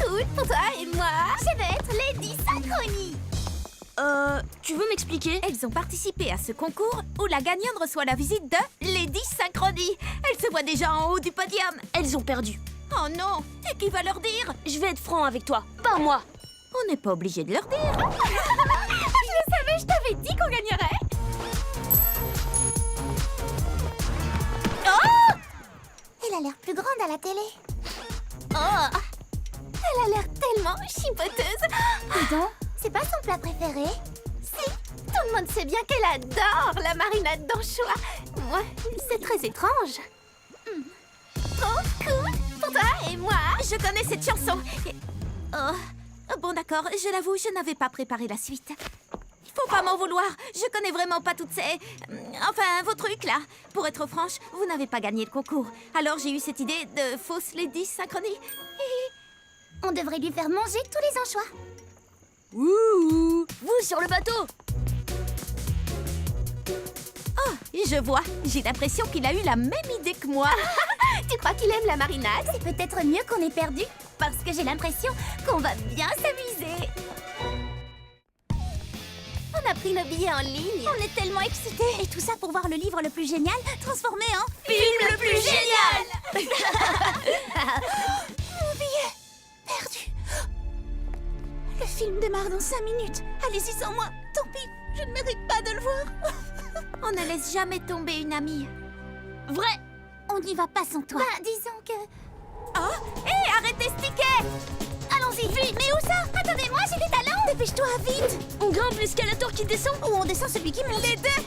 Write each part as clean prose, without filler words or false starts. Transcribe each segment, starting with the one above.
cool pour toi et moi. Je vais être Lady Synchronie. Tu veux m'expliquer? Elles ont participé à ce concours où la gagnante reçoit la visite de Lady Synchronie. Elle se voit déjà en haut du podium. Elles ont perdu. Oh non! Et qui va leur dire? Je vais être franc avec toi, pas moi. On n'est pas obligé de leur dire. Je savais, je t'avais dit qu'on gagnerait. Oh! Elle a l'air plus grande à la télé. Oh! Elle a l'air tellement chipoteuse. Pardon? C'est pas son plat préféré? Si, tout le monde sait bien qu'elle adore la marinade d'anchois. Moi, c'est très étrange. Trop cool pour toi et moi. Je connais cette chanson. Oh, bon d'accord, je l'avoue, je n'avais pas préparé la suite. Faut pas m'en vouloir, je connais vraiment pas toutes ces... Enfin, vos trucs là. Pour être franche, vous n'avez pas gagné le concours. Alors j'ai eu cette idée de fausse Lady Synchronie. On devrait lui faire manger tous les anchois. Ouh! Vous sur le bateau! Oh, je vois. J'ai l'impression qu'il a eu la même idée que moi. Tu crois qu'il aime la marinade? C'est peut-être mieux qu'on ait perdu, parce que j'ai l'impression qu'on va bien s'amuser. On a pris nos billets en ligne. On est tellement excités. Et tout ça pour voir le livre le plus génial transformé en film le plus génial. Mon billet perdu. Le film démarre dans 5 minutes. Allez-y sans moi. Tant pis, je ne mérite pas de le voir. On ne laisse jamais tomber une amie. Vrai! On n'y va pas sans toi. Bah, disons que... Oh! Hé, arrêtez ce ticket! Allons-y, vite! Mais où ça? Attendez-moi, j'ai des talons! Dépêche-toi, vite! On grimpe l'escalator qui descend Ou on descend celui qui monte? Les deux!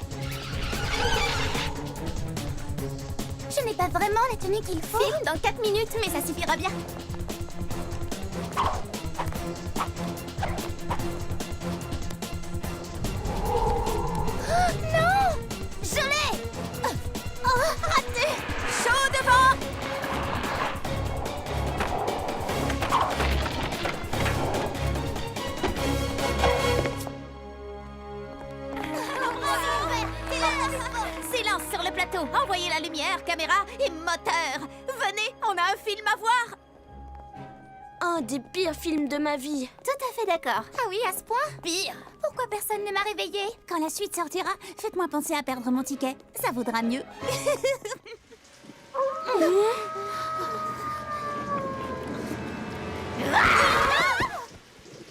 Je n'ai pas vraiment la tenue qu'il faut. Film dans 4 minutes, mais ça suffira bien. Oh, non! Je l'ai! Oh, raté! Chaud devant! Silence sur le plateau. Envoyez la lumière, caméra et moteur. Venez, on a un film à voir. Un des pires films de ma vie. Tout à fait d'accord. Ah oui, à ce point? Pire. Pourquoi personne ne m'a réveillée? Quand la suite sortira, faites-moi penser à perdre mon ticket. Ça vaudra mieux.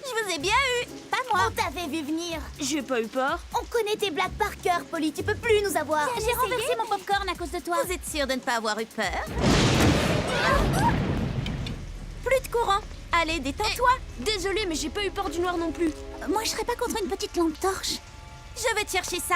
Je vous ai bien eu. Pas moi. On t'avait vu venir. J'ai pas eu peur. On connaît tes blagues par cœur, Polly. Tu peux plus nous avoir. J'ai renversé mon popcorn à cause de toi. Vous êtes sûre de ne pas avoir eu peur? Plus de courant. Allez, détends-toi. Désolée, mais j'ai pas eu peur du noir non plus. Moi, je serais pas contre une petite lampe torche. Je vais te chercher ça.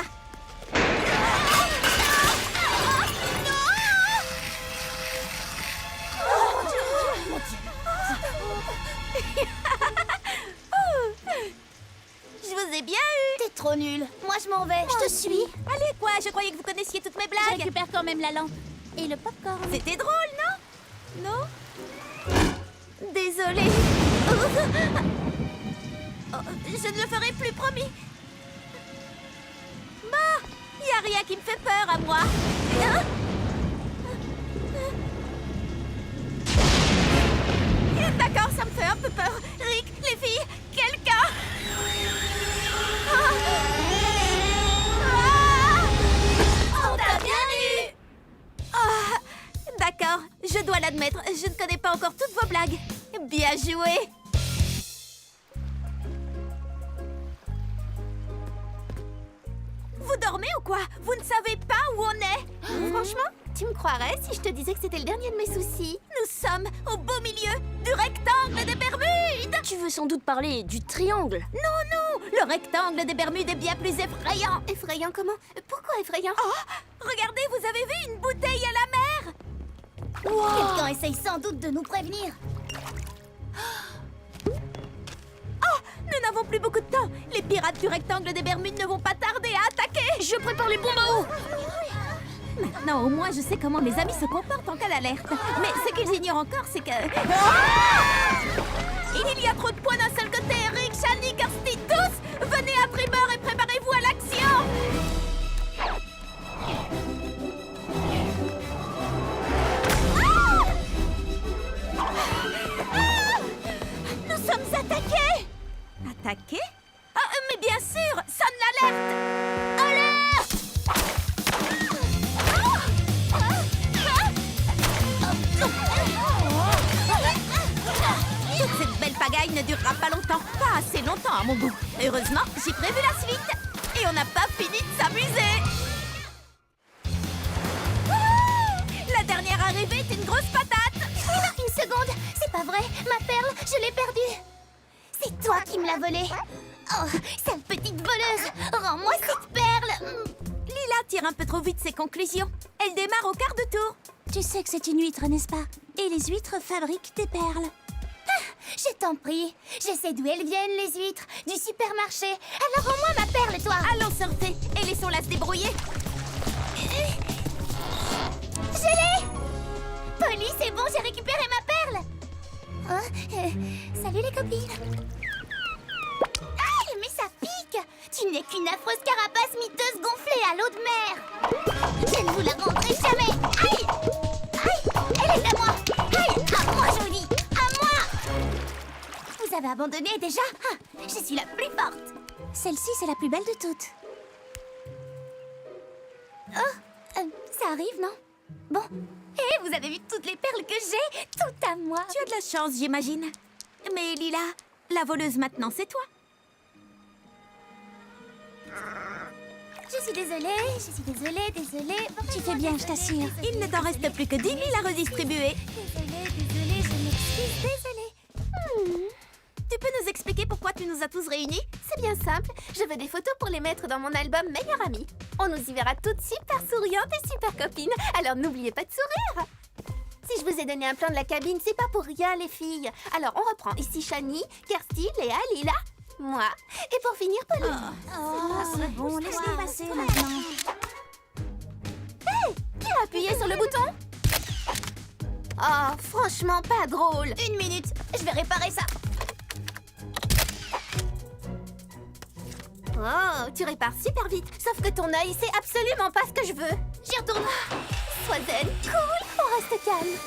Je vous ai bien eu. T'es trop nulle. Moi, je m'en vais. Je te suis. Allez, quoi? Je croyais que vous connaissiez toutes mes blagues. Je récupère quand même la lampe. Et le popcorn. C'était drôle, non? Non? Désolée. Oh, je ne le ferai plus, promis. Bah, y a rien qui me fait peur à moi. Hein? D'accord, ça me fait un peu peur. Rick, les filles, quelqu'un. On t'a bien eu. D'accord, je dois l'admettre. Je ne connais pas encore toutes vos blagues. Bien joué. Vous dormez ou quoi? Vous ne savez pas où on est? Franchement, tu me croirais si je te disais que c'était le dernier de mes soucis. Nous sommes au beau milieu du rectangle des Bermudes. Tu veux sans doute parler du triangle. Non, non, le rectangle des Bermudes est bien plus effrayant. Effrayant comment? Pourquoi effrayant? Oh, regardez, vous avez vu une bouteille à la mer? Wow. Quelqu'un essaye sans doute de nous prévenir. Oh, nous n'avons plus beaucoup de temps. Les pirates du rectangle des Bermudes ne vont pas tarder à attaquer. Je prépare les bombes à eau. Maintenant, au moins, je sais comment mes amis se comportent en cas d'alerte. Mais ce qu'ils ignorent encore, c'est que... Il y a trop de points d'un seul côté. Rick, Shani, Kirsty, tous, venez à tribord et préparez-vous à l'action. bataille ne durera pas longtemps. Pas assez longtemps à mon goût. Heureusement, j'ai prévu la suite. Et on n'a pas fini de s'amuser. La dernière arrivée est une grosse patate. Une seconde, c'est pas vrai. Ma perle, je l'ai perdue. C'est toi qui me l'as volée. Oh, sale petite voleuse. Rends-moi cette perle. Lila tire un peu trop vite ses conclusions. Elle démarre au quart de tour. Tu sais que c'est une huître, n'est-ce pas? Et les huîtres fabriquent des perles. Je t'en prie. Je sais d'où elles viennent, les huîtres. Du supermarché. Alors rends-moi ma perle, toi. Allons surfer et laissons-la se débrouiller. Je l'ai. Polly, c'est bon, j'ai récupéré ma perle. Oh, salut les copines. Ah, mais ça pique. Tu n'es qu'une affreuse carapace miteuse gonflée à l'eau de mer. Je ne vous la rendrai jamais. Aïe. Aïe, elle est à moi. Aïe, à moi, jolie. À moi. Vous avez abandonné déjà? Ah, je suis la plus forte. Celle-ci, c'est la plus belle de toutes. Oh, ça arrive, non? Bon. Et vous avez vu toutes les perles que j'ai? Tout à moi. Tu as de la chance, j'imagine. Mais Lila, la voleuse maintenant, c'est toi. Je suis désolée. Bon, Tu fais bien, je t'assure. Il ne t'en reste plus que 10 000 à redistribuer. Désolée, je m'excuse, désolée. Tu peux nous expliquer pourquoi tu nous as tous réunis? C'est bien simple, je veux des photos pour les mettre dans mon album Meilleure Amie. On nous y verra toutes super souriantes et super copines, alors n'oubliez pas de sourire. Si je vous ai donné un plan de la cabine, c'est pas pour rien les filles. Alors on reprend ici Shani, Kirsty, Léa, Lila, moi, et pour finir Polly. C'est bon, laisse-les passer maintenant. Qui a appuyé sur le bouton? Oh, franchement pas drôle. Une minute, je vais réparer ça. Oh, tu répares super vite, sauf que ton œil, c'est absolument pas ce que je veux. J'y retourne. Sois zen, cool, on reste calme.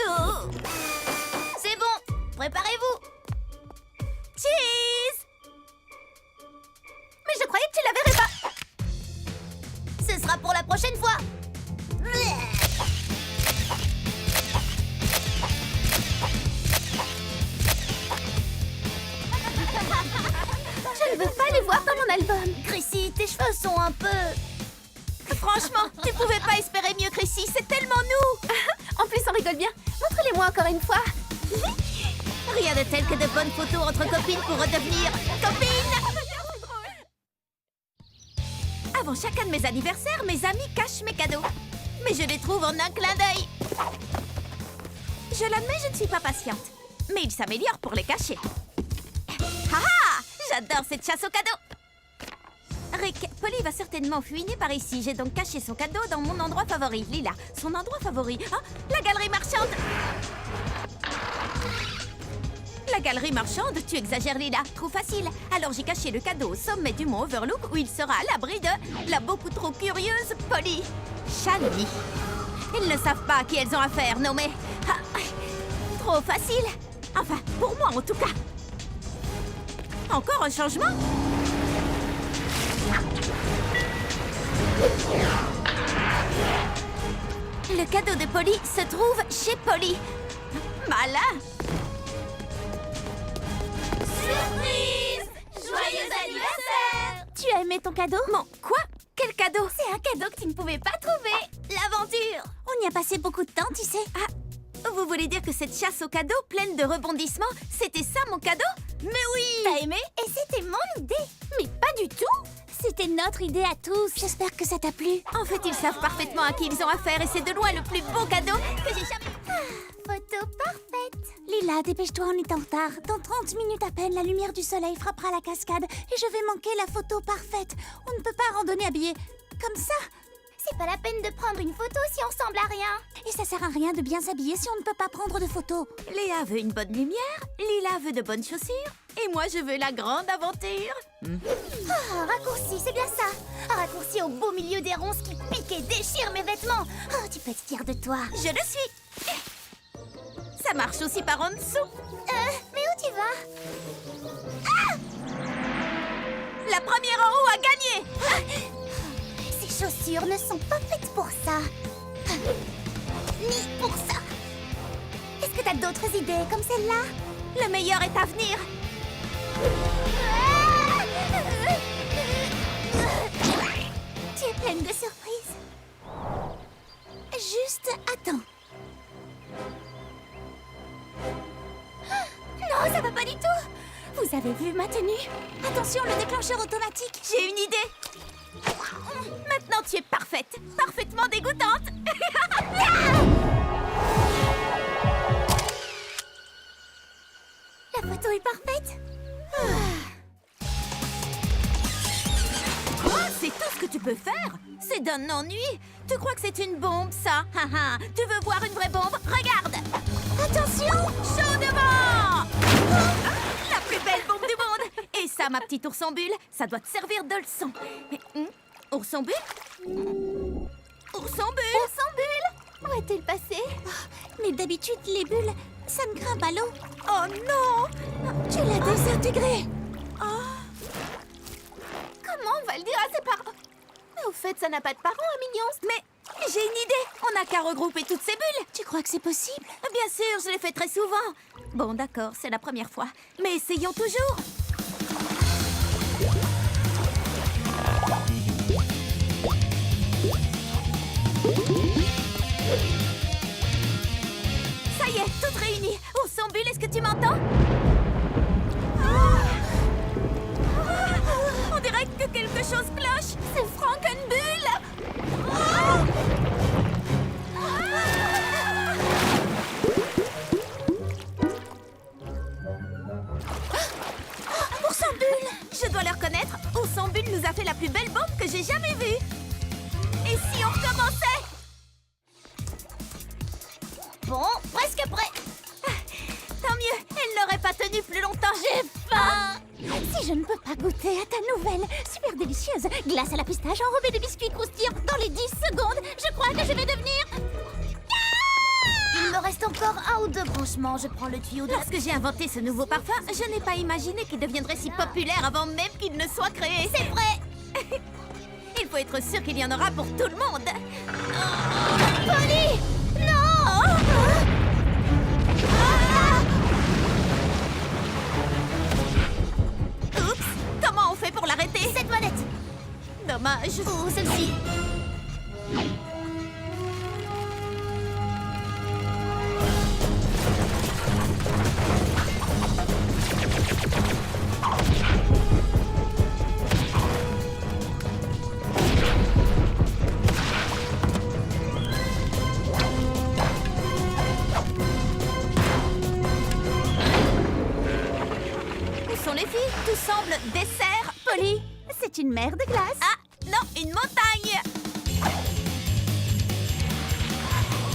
Oh, c'est bon, préparez-vous. Cheese! Mais je croyais que tu la verrais pas. Ce sera pour la prochaine fois. Je ne veux pas les voir dans mon album. Chrissy, tes cheveux sont un peu... Franchement, tu pouvais pas espérer mieux, Chrissy. C'est tellement nous. En plus, on rigole bien. Montre-les-moi encore une fois. Rien de tel que de bonnes photos entre copines pour redevenir copines. Avant chacun de mes anniversaires, mes amis cachent mes cadeaux. Mais je les trouve en un clin d'œil. Je l'admets, je ne suis pas patiente. Mais ils s'améliorent pour les cacher. Ah ah! J'adore cette chasse aux cadeaux. Rick, Polly va certainement fouiner par ici. J'ai donc caché son cadeau dans mon endroit favori. Lila, son endroit favori. Ah, la galerie marchande. La galerie marchande, tu exagères, Lila. Trop facile. Alors j'ai caché le cadeau au sommet du mont Overlook où il sera à l'abri de la beaucoup trop curieuse Polly. Shani. Ils ne savent pas à qui elles ont affaire, non mais... Ah, trop facile. Enfin, pour moi en tout cas. Encore un changement? Le cadeau de Polly se trouve chez Polly. Malin! Surprise! Joyeux anniversaire! Tu as aimé ton cadeau? Mon quoi? Quel cadeau? C'est un cadeau que tu ne pouvais pas trouver. L'aventure. On y a passé beaucoup de temps, tu sais. Ah, vous voulez dire que cette chasse aux cadeaux pleine de rebondissements, c'était ça mon cadeau? Mais oui! T'as aimé? Et c'était mon idée. Mais pas du tout! C'était notre idée à tous. J'espère que ça t'a plu. En fait, ils savent parfaitement à qui ils ont affaire et c'est de loin le plus beau cadeau que j'ai jamais... Photo parfaite. Lila, dépêche-toi, on est en retard. Dans 30 minutes à peine, la lumière du soleil frappera la cascade et je vais manquer la photo parfaite. On ne peut pas randonner habillé comme ça. C'est pas la peine de prendre une photo si on ressemble à rien. Et ça sert à rien de bien s'habiller si on ne peut pas prendre de photos. Léa veut une bonne lumière, Lila veut de bonnes chaussures et moi je veux la grande aventure. Oh, raccourci, c'est bien ça. Un raccourci au beau milieu des ronces qui piquent et déchirent mes vêtements. Oh, tu peux être fière de toi. Je le suis. Ça marche aussi par en dessous. Mais où tu vas? La première en haut a gagné. Ces chaussures ne sont pas faites pour ça. Ni pour ça. Est-ce que t'as d'autres idées comme celle-là? Le meilleur est à venir. Tu es pleine de surprises. Juste attends. Non, ça va pas du tout. Vous avez vu ma tenue? Attention, le déclencheur automatique. J'ai une idée. Maintenant, tu es parfaite. Parfaitement dégoûtante. La photo est parfaite. Quoi? C'est tout ce que tu peux faire? C'est d'un ennui. Tu crois que c'est une bombe, ça? Tu veux voir une vraie bombe? Regarde. Attention! Chaud devant! La plus belle bombe du monde! Et ça, ma petite ourson bulle, ça doit te servir de leçon. Ourson bulle? Ourson bulle? Ourson bulle! Où est-il passé? Mais d'habitude, les bulles, ça ne grimpe à l'eau. Oh non! Tu l'as désintégré. Comment on va le dire à ses parents? Mais au fait, ça n'a pas de parents, un mignon. Mais j'ai une idée! On n'a qu'à regrouper toutes ces bulles! Tu crois que c'est possible? Bien sûr, je l'ai fait très souvent. Bon, d'accord, c'est la première fois. Mais essayons toujours. Ça y est, toutes réunies. Ourson bulle, est-ce que tu m'entends? On dirait que quelque chose cloche. C'est Frankenbulle. Ourson bulle! Je dois le reconnaître, Ourson bulle nous a fait la plus belle bombe que j'ai jamais vue. Et si on recommençait? Bon, presque prêt. Tant mieux, elle n'aurait pas tenu plus longtemps. J'ai faim. Si je ne peux pas goûter à ta nouvelle, super délicieuse glace à la pistache enrobée de biscuits croustillants dans les 10 secondes, je crois que je vais devenir... Il me reste encore un ou deux branchements. Je prends le tuyau de... Lorsque j'ai inventé ce nouveau parfum, je n'ai pas imaginé qu'il deviendrait si populaire avant même qu'il ne soit créé. C'est vrai. Il faut être sûr qu'il y en aura pour tout le monde. Polly! Non! Oups! Comment on fait pour l'arrêter? Cette manette. Dommage. Ou celle-ci. Où sont les filles? Tout semble dessert. Polly? C'est une mer de glace. Ah, non, une montagne.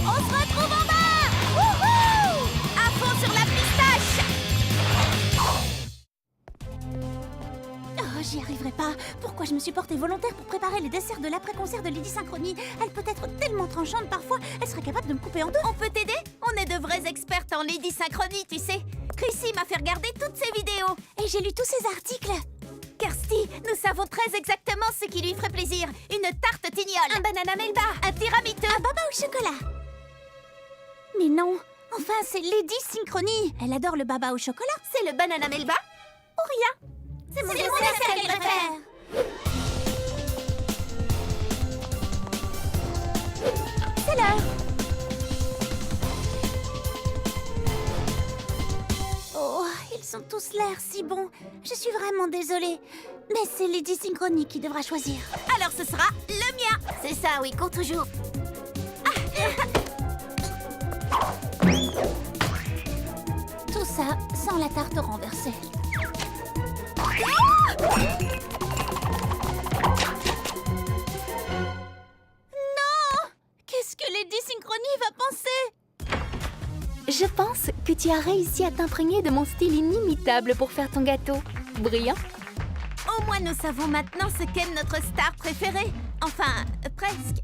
On se retrouve en bas. Wouhou! À fond sur la pistache. Oh, j'y arriverai pas. Pourquoi je me suis portée volontaire pour préparer les desserts de l'après-concert de Lady Synchronie? Elle peut être tellement tranchante parfois, elle serait capable de me couper en deux. On peut t'aider? On est de vraies expertes en Lady Synchronie, tu sais. Chrissy m'a fait regarder toutes ses vidéos. Et j'ai lu tous ces articles. Kirsty, nous savons très exactement ce qui lui ferait plaisir. Une tarte tignole. Un banana melba. Un tiramisu. Un baba au chocolat. Mais non, enfin c'est Lady Synchronie. Elle adore le baba au chocolat. C'est le banana melba ou rien. C'est mon dessert qu'elle préfère. C'est l'heure. Oh, ils ont tous l'air si bons. Je suis vraiment désolée. Mais c'est Lady Synchronie qui devra choisir. Alors ce sera le mien. C'est ça, oui, compte toujours. Tout ça sans la tarte renversée. Non! Qu'est-ce que Lady Synchronie va penser? Je pense que tu as réussi à t'imprégner de mon style inimitable pour faire ton gâteau. Brillant. Au moins nous savons maintenant ce qu'est notre star préférée. Enfin, presque.